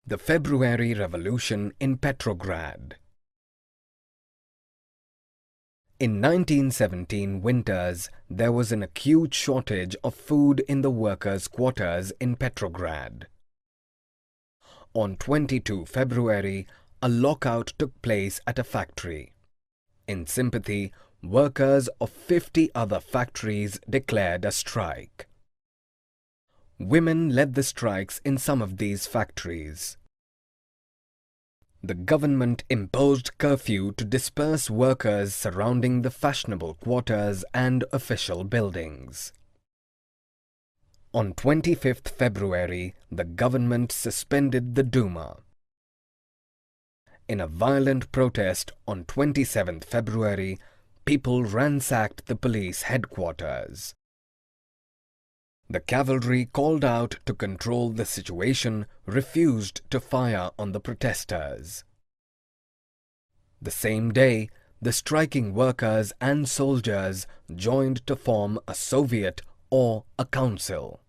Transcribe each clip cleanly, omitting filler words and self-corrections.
The February Revolution in Petrograd. In 1917 winters, there was an acute shortage of food in the workers' quarters in Petrograd. On 22 February, a lockout took place at a factory. In sympathy, workers of 50 other factories declared a strike. Women led the strikes in some of these factories. The government imposed curfew to disperse workers surrounding the fashionable quarters and official buildings. On 25th February, the government suspended the Duma. In a violent protest on 27th February, people ransacked the police headquarters. The cavalry called out to control the situation refused to fire on the protesters. The same day, the striking workers and soldiers joined to form a Soviet or a council.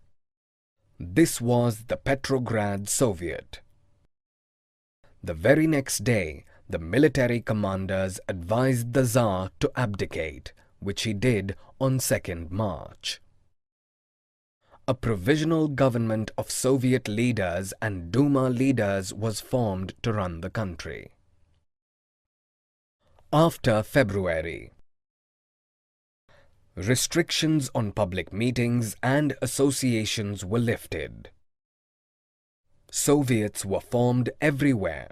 This was the Petrograd Soviet. The very next day, the military commanders advised the Tsar to abdicate, which he did on 2nd March. A provisional government of Soviet leaders and Duma leaders was formed to run the country. After February, restrictions on public meetings and associations were lifted. Soviets were formed everywhere.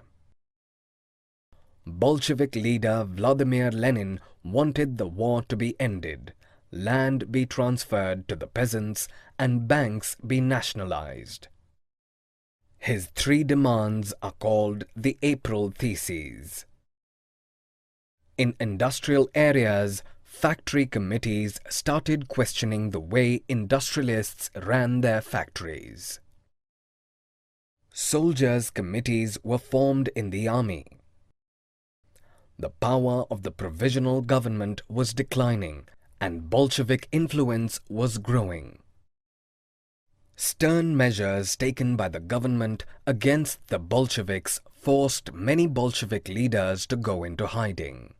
Bolshevik leader Vladimir Lenin wanted the war to be ended, land be transferred to the peasants, and banks be nationalized. His 3 demands are called the April Theses. In industrial areas, factory committees started questioning the way industrialists ran their factories. Soldiers' committees were formed in the army. The power of the provisional government was declining, and Bolshevik influence was growing. Stern measures taken by the government against the Bolsheviks forced many Bolshevik leaders to go into hiding.